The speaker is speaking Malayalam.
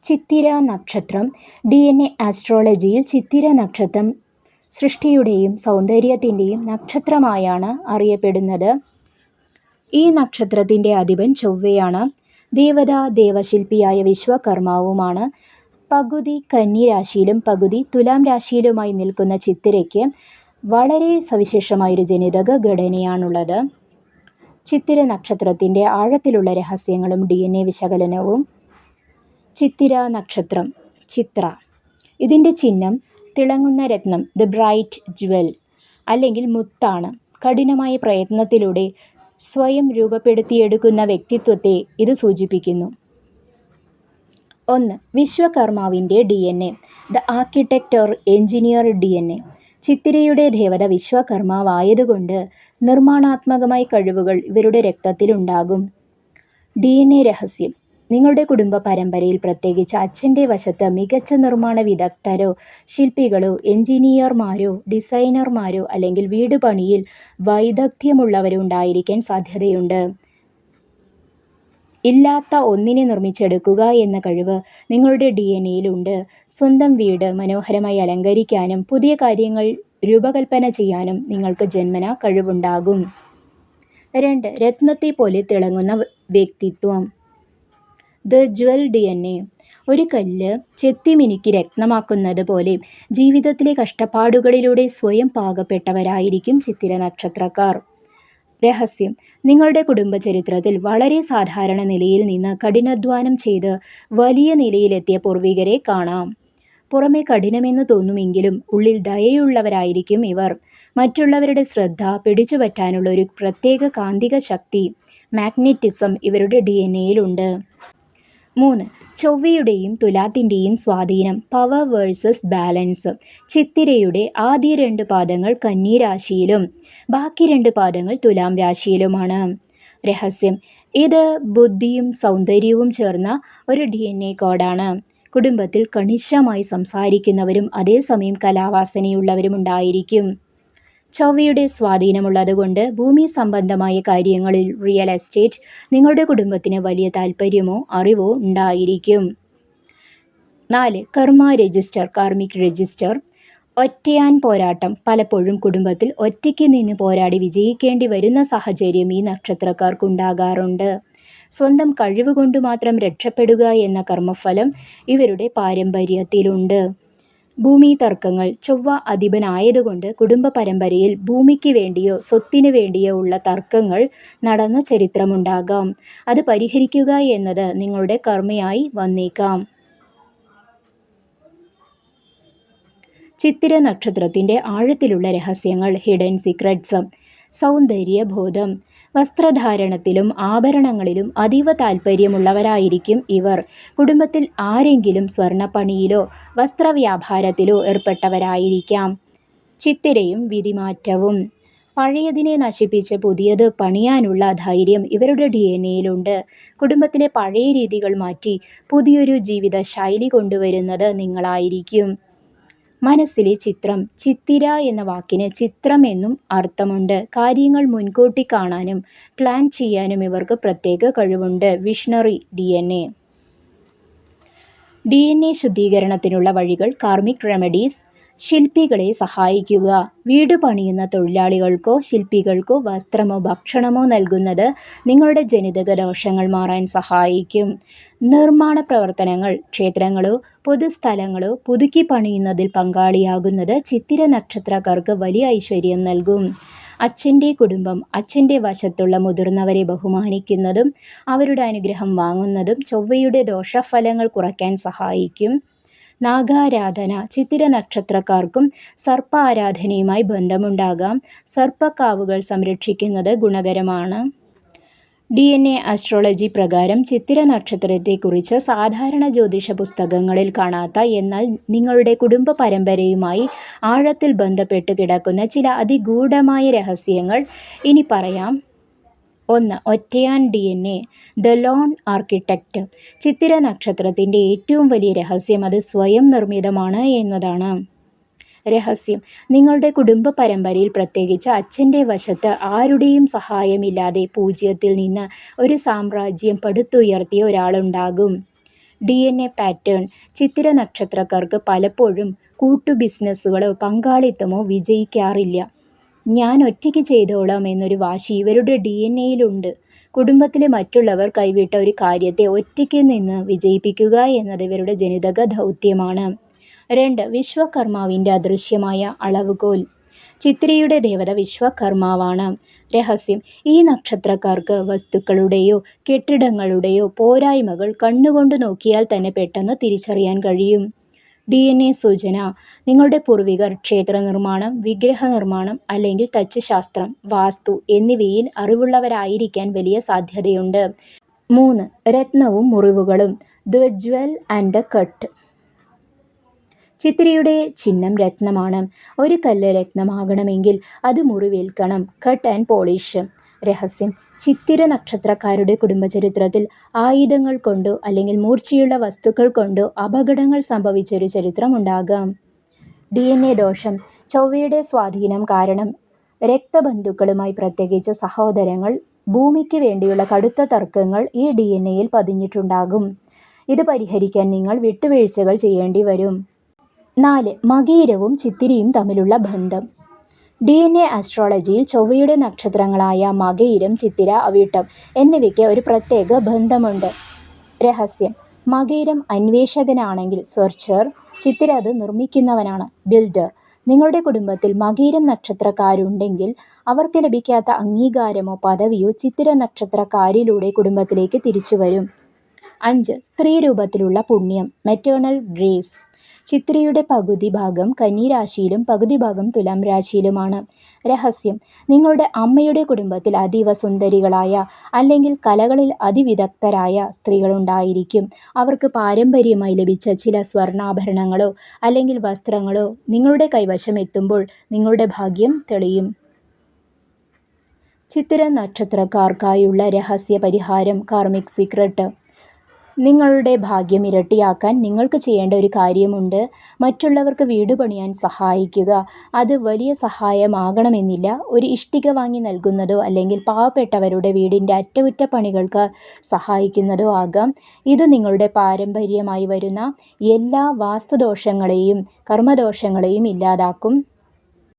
ചിത്തിര നക്ഷത്രം. DNA ആസ്ട്രോളജിയിൽ ചിത്തിര നക്ഷത്രം സൃഷ്ടിയുടെയും സൗന്ദര്യത്തിൻ്റെയും നക്ഷത്രമായാണ് അറിയപ്പെടുന്നത്. ഈ നക്ഷത്രത്തിൻ്റെ അധിപൻ ചൊവ്വയാണ്. ദേവത ദേവശില്പിയായ വിശ്വകർമാവുമാണ്. പകുതി കന്നി രാശിയിലും പകുതി തുലാം രാശിയിലുമായി നിൽക്കുന്ന ചിത്തിരയ്ക്ക് വളരെ സവിശേഷമായൊരു ജനിതക ഘടനയാണുള്ളത്. ചിത്തിര നക്ഷത്രത്തിൻ്റെ ആഴത്തിലുള്ള രഹസ്യങ്ങളും DNA വിശകലനവും. ചിത്തിര നക്ഷത്രം. ചിത്ര. ഇതിൻ്റെ ചിഹ്നം തിളങ്ങുന്ന രത്നം, ദ ബ്രൈറ്റ് ജ്വൽ അല്ലെങ്കിൽ മുത്താണ്. കഠിനമായ പ്രയത്നത്തിലൂടെ സ്വയം രൂപപ്പെടുത്തിയെടുക്കുന്ന വ്യക്തിത്വത്തെ ഇത് സൂചിപ്പിക്കുന്നു. 1. വിശ്വകർമാവിൻ്റെ DNA, the architect or engineer DNA. ചിത്തിരയുടെ ദേവത വിശ്വകർമാവായതുകൊണ്ട് നിർമ്മാണാത്മകമായ കഴിവുകൾ ഇവരുടെ രക്തത്തിലുണ്ടാകും. DNA രഹസ്യം. നിങ്ങളുടെ കുടുംബ പരമ്പരയിൽ പ്രത്യേകിച്ച് അച്ഛൻ്റെ വശത്ത് മികച്ച നിർമ്മാണ വിദഗ്ധരോ ശില്പികളോ എഞ്ചിനീയർമാരോ ഡിസൈനർമാരോ അല്ലെങ്കിൽ വീട് പണിയിൽ വൈദഗ്ധ്യമുള്ളവരോ ഉണ്ടായിരിക്കാൻ സാധ്യതയുണ്ട്. ഇല്ലാത്ത ഒന്നിനെ നിർമ്മിച്ചെടുക്കുക എന്ന കഴിവ് നിങ്ങളുടെ DNAയിലുണ്ട്. സ്വന്തം വീട് മനോഹരമായി അലങ്കരിക്കാനും പുതിയ കാര്യങ്ങൾ രൂപകൽപ്പന ചെയ്യാനും നിങ്ങൾക്ക് ജന്മനാ കഴിവുണ്ടാകും. 2. രത്നത്തെ പോലെ തിളങ്ങുന്ന വ്യക്തിത്വം, ദ ജ്വൽ DNA. ഒരു കല്ല് ചെത്തിമിനുക്കി രത്നമാക്കുന്നത് പോലെ ജീവിതത്തിലെ കഷ്ടപ്പാടുകളിലൂടെ സ്വയം പാകപ്പെട്ടവരായിരിക്കും ചിത്തിര നക്ഷത്രക്കാർ. രഹസ്യം. നിങ്ങളുടെ കുടുംബ ചരിത്രത്തിൽ വളരെ സാധാരണ നിലയിൽ നിന്ന് കഠിനാധ്വാനം ചെയ്ത് വലിയ നിലയിലെത്തിയ പൂർവികരെ കാണാം. പുറമെ കഠിനമെന്ന് തോന്നുമെങ്കിലും ഉള്ളിൽ ദയയുള്ളവരായിരിക്കും ഇവർ. മറ്റുള്ളവരുടെ ശ്രദ്ധ പിടിച്ചുപറ്റാനുള്ള ഒരു പ്രത്യേക കാന്തിക ശക്തി, മാഗ്നറ്റിസം ഇവരുടെ DNAയിലുണ്ട്. 3. ചൊവ്വയുടെയും തുലാത്തിൻ്റെയും സ്വാധീനം, പവർ വേഴ്സസ് ബാലൻസ്. ചിത്തിരയുടെ ആദ്യ 2 പാദങ്ങൾ കന്നി രാശിയിലും ബാക്കി 2 പാദങ്ങൾ തുലാം രാശിയിലുമാണ്. രഹസ്യം. ഇത് ബുദ്ധിയും സൗന്ദര്യവും ചേർന്ന ഒരു DNA കോഡാണ്. കുടുംബത്തിൽ കണിശമായി സംസാരിക്കുന്നവരും അതേസമയം കലാവാസനയുള്ളവരും ഉണ്ടായിരിക്കും. ചൊവ്വയുടെ സ്വാധീനമുള്ളതുകൊണ്ട് ഭൂമി സംബന്ധമായ കാര്യങ്ങളിൽ, റിയൽ എസ്റ്റേറ്റ്, നിങ്ങളുടെ കുടുംബത്തിന് വലിയ താല്പര്യമോ അറിവോ ഉണ്ടായിരിക്കും. 4. കർമ്മ രജിസ്റ്റർ, കാർമിക് രജിസ്റ്റർ. ഒറ്റയാൻ പോരാട്ടം. പലപ്പോഴും കുടുംബത്തിൽ ഒറ്റയ്ക്ക് നിന്ന് പോരാടി വിജയിക്കേണ്ടി വരുന്ന സാഹചര്യം ഈ നക്ഷത്രക്കാർക്കുണ്ടാകാറുണ്ട്. സ്വന്തം കഴിവ് കൊണ്ട് മാത്രം രക്ഷപ്പെടുക എന്ന കർമ്മഫലം ഇവരുടെ പാരമ്പര്യത്തിലുണ്ട്. ഭൂമി തർക്കങ്ങൾ. ചൊവ്വ അധിപനായതുകൊണ്ട് കുടുംബ പരമ്പരയിൽ ഭൂമിക്ക് വേണ്ടിയോ സ്വത്തിന് വേണ്ടിയോ ഉള്ള തർക്കങ്ങൾ നടന്ന ചരിത്രമുണ്ടാകാം. അത് പരിഹരിക്കുക എന്നത് നിങ്ങളുടെ കർമ്മയായി വന്നേക്കാം. ചിത്തിര നക്ഷത്രത്തിൻ്റെ ആഴത്തിലുള്ള രഹസ്യങ്ങൾ, ഹിഡൻ സീക്രട്സ്. സൗന്ദര്യബോധം. വസ്ത്രധാരണത്തിലും ആഭരണങ്ങളിലും അതീവ താൽപ്പര്യമുള്ളവരായിരിക്കും ഇവർ. കുടുംബത്തിൽ ആരെങ്കിലും സ്വർണ്ണപ്പണിയിലോ വസ്ത്രവ്യാപാരത്തിലോ ഏർപ്പെട്ടവരായിരിക്കാം. ചിത്തിരയും വിധിമാറ്റവും. പഴയതിനെ നശിപ്പിച്ച് പുതിയത് പണിയാനുള്ള ധൈര്യം ഇവരുടെ DNAയിലുണ്ട്. കുടുംബത്തിലെ പഴയ രീതികൾ മാറ്റി പുതിയൊരു ജീവിത ശൈലി കൊണ്ടുവരുന്നത് നിങ്ങളായിരിക്കും. മനസ്സിലെ ചിത്രം. ചിത്തിര എന്ന വാക്കിന് ചിത്രം എന്നും അർത്ഥമുണ്ട്. കാര്യങ്ങൾ മുൻകൂട്ടി കാണാനും പ്ലാൻ ചെയ്യാനും ഇവർക്ക് പ്രത്യേക കഴിവുണ്ട്. വിഷണറി DNA ശുദ്ധീകരണത്തിനുള്ള വഴികൾ, കാർമിക് റെമഡീസ്. ശില്പികളെ സഹായിക്കുക. വീട് പണിയുന്ന തൊഴിലാളികൾക്കോ ശില്പികൾക്കോ വസ്ത്രമോ ഭക്ഷണമോ നൽകുന്നത് നിങ്ങളുടെ ജനിതക ദോഷങ്ങൾ മാറാൻ സഹായിക്കും. നിർമ്മാണ പ്രവർത്തനങ്ങൾ. ക്ഷേത്രങ്ങളോ പൊതുസ്ഥലങ്ങളോ പുതുക്കി പണിയുന്നതിൽ പങ്കാളിയാകുന്നത് ചിത്തിര നക്ഷത്രക്കാർക്ക് വലിയ ഐശ്വര്യം നൽകും. അച്ഛൻ്റെ കുടുംബം. അച്ഛൻ്റെ വശത്തുള്ള മുതിർന്നവരെ ബഹുമാനിക്കുന്നതും അവരുടെ അനുഗ്രഹം വാങ്ങുന്നതും ചൊവ്വയുടെ ദോഷഫലങ്ങൾ കുറയ്ക്കാൻ സഹായിക്കും. നാഗാരാധന. ചിത്തിര നക്ഷത്രക്കാർക്കും സർപ്പ ആരാധനയുമായി ബന്ധമുണ്ടാകാം. സർപ്പക്കാവുകൾ സംരക്ഷിക്കുന്നത് ഗുണകരമാണ്. DNA ആസ്ട്രോളജി പ്രകാരം ചിത്തിര നക്ഷത്രത്തെക്കുറിച്ച് സാധാരണ ജ്യോതിഷ പുസ്തകങ്ങളിൽ കാണാത്ത, എന്നാൽ നിങ്ങളുടെ കുടുംബ പരമ്പരയുമായി ആഴത്തിൽ ബന്ധപ്പെട്ട് കിടക്കുന്ന ചില അതിഗൂഢമായ രഹസ്യങ്ങൾ ഇനി പറയാം. 1. ഒറ്റയാൻ DNA, ദ ലോൺ ആർക്കിടെക്റ്റ്. ചിത്തിര നക്ഷത്രത്തിൻ്റെ ഏറ്റവും വലിയ രഹസ്യം അത് സ്വയം നിർമ്മിതമാണ് എന്നതാണ്. രഹസ്യം. നിങ്ങളുടെ കുടുംബ പരമ്പരയിൽ പ്രത്യേകിച്ച് അച്ഛൻ്റെ വശത്ത് ആരുടെയും സഹായമില്ലാതെ പൂജ്യത്തിൽ നിന്ന് ഒരു സാമ്രാജ്യം പടുത്തുയർത്തിയ ഒരാളുണ്ടാകും. DNA pattern. ചിത്തിര നക്ഷത്രക്കാർക്ക് പലപ്പോഴും കൂട്ടു ബിസിനസ്സുകളോ പങ്കാളിത്തമോ വിജയിക്കാറില്ല. ഞാൻ ഒറ്റയ്ക്ക് ചെയ്തോളാം എന്നൊരു വാശി ഇവരുടെ DNAയിലുണ്ട്. കുടുംബത്തിലെ മറ്റുള്ളവർ കൈവിട്ട ഒരു കാര്യത്തെ ഒറ്റയ്ക്ക് നിന്ന് വിജയിപ്പിക്കുക എന്നത് ഇവരുടെ ജനിതക ദൗത്യമാണ്. 2. വിശ്വകർമാവിൻ്റെ അദൃശ്യമായ അളവുകോൽ. ചിത്തിരയുടെ ദേവത വിശ്വകർമാവാണ്. രഹസ്യം: ഈ നക്ഷത്രക്കാർക്ക് വസ്തുക്കളുടെയോ കെട്ടിടങ്ങളുടെയോ പോരായ്മകൾ കണ്ണുകൊണ്ട് നോക്കിയാൽ തന്നെ പെട്ടെന്ന് തിരിച്ചറിയാൻ കഴിയും. DNA സൂചന: നിങ്ങളുടെ പൂർവികർ ക്ഷേത്ര നിർമ്മാണം, വിഗ്രഹ നിർമ്മാണം അല്ലെങ്കിൽ തച്ചുശാസ്ത്രം, വാസ്തു എന്നിവയിൽ അറിവുള്ളവരായിരിക്കാൻ വലിയ സാധ്യതയുണ്ട്. 3. രത്നവും മുറിവുകളും. The jewel and the cut. ചിത്തിരയുടെ ചിഹ്നം രത്നമാണ്. ഒരു കല്ല് രത്നമാകണമെങ്കിൽ അത് മുറിവേൽക്കണം. Cut and polish. രഹസ്യം: ചിത്തിര നക്ഷത്രക്കാരുടെ കുടുംബചരിത്രത്തിൽ ആയുധങ്ങൾ കൊണ്ടോ അല്ലെങ്കിൽ മൂർച്ചയുള്ള വസ്തുക്കൾ കൊണ്ടോ അപകടങ്ങൾ സംഭവിച്ചൊരു ചരിത്രമുണ്ടാകാം. DNA ദോഷം. ചൊവ്വയുടെ സ്വാധീനം കാരണം രക്തബന്ധുക്കളുമായി, പ്രത്യേകിച്ച് സഹോദരങ്ങൾ, ഭൂമിക്ക് വേണ്ടിയുള്ള കടുത്ത തർക്കങ്ങൾ ഈ DNAയിൽ പതിഞ്ഞിട്ടുണ്ടാകും. ഇത് പരിഹരിക്കാൻ നിങ്ങൾ വിട്ടുവീഴ്ചകൾ ചെയ്യേണ്ടി വരും. 4. മകയിരവും ചിത്തിരയും തമ്മിലുള്ള ബന്ധം. DNA ആസ്ട്രോളജിയിൽ ചൊവ്വയുടെ നക്ഷത്രങ്ങളായ മകയിരം, ചിത്തിര, അവിട്ടം എന്നിവയ്ക്ക് ഒരു പ്രത്യേക ബന്ധമുണ്ട്. രഹസ്യം: മകയിരം അന്വേഷകനാണെങ്കിൽ സെർച്ചർ, ചിത്തിര അത് നിർമ്മിക്കുന്നവനാണ്, ബിൽഡർ. നിങ്ങളുടെ കുടുംബത്തിൽ മകയിരം നക്ഷത്രക്കാരുണ്ടെങ്കിൽ അവർക്ക് ലഭിക്കാത്ത അംഗീകാരമോ പദവിയോ ചിത്തിര നക്ഷത്രക്കാരിലൂടെ കുടുംബത്തിലേക്ക് തിരിച്ചുവരും. 5. സ്ത്രീ രൂപത്തിലുള്ള പുണ്യം, മെറ്റേണൽ ഗ്രേസ്. ചിത്തിരയുടെ പകുതി ഭാഗം കന്നിരാശിയിലും പകുതി ഭാഗം തുലാം രാശിയിലുമാണ്. രഹസ്യം: നിങ്ങളുടെ അമ്മയുടെ കുടുംബത്തിൽ അതീവ സുന്ദരികളായ അല്ലെങ്കിൽ കലകളിൽ അതിവിദഗ്ധരായ സ്ത്രീകളുണ്ടായിരിക്കും. അവർക്ക് പാരമ്പര്യമായി ലഭിച്ച ചില സ്വർണ്ണാഭരണങ്ങളോ അല്ലെങ്കിൽ വസ്ത്രങ്ങളോ നിങ്ങളുടെ കൈവശം എത്തുമ്പോൾ നിങ്ങളുടെ ഭാഗ്യം തെളിയും. ചിത്തിര നക്ഷത്രക്കാർക്കായുള്ള രഹസ്യ പരിഹാരം. Karmic secret. നിങ്ങളുടെ ഭാഗ്യം ഇരട്ടിയാക്കാൻ നിങ്ങൾക്ക് ചെയ്യേണ്ട ഒരു കാര്യമുണ്ട്. മറ്റുള്ളവർക്ക് വീട് പണിയാൻ സഹായിക്കുക. അത് വലിയ സഹായമാകണമെന്നില്ല. ഒരു ഇഷ്ടിക വാങ്ങി നൽകുന്നതോ അല്ലെങ്കിൽ പാവപ്പെട്ടവരുടെ വീടിൻ്റെ അറ്റകുറ്റപ്പണികൾക്ക് സഹായിക്കുന്നതോ ആകാം. ഇത് നിങ്ങളുടെ പാരമ്പര്യമായി വരുന്ന എല്ലാ വാസ്തുദോഷങ്ങളെയും കർമ്മദോഷങ്ങളെയും ഇല്ലാതാക്കും.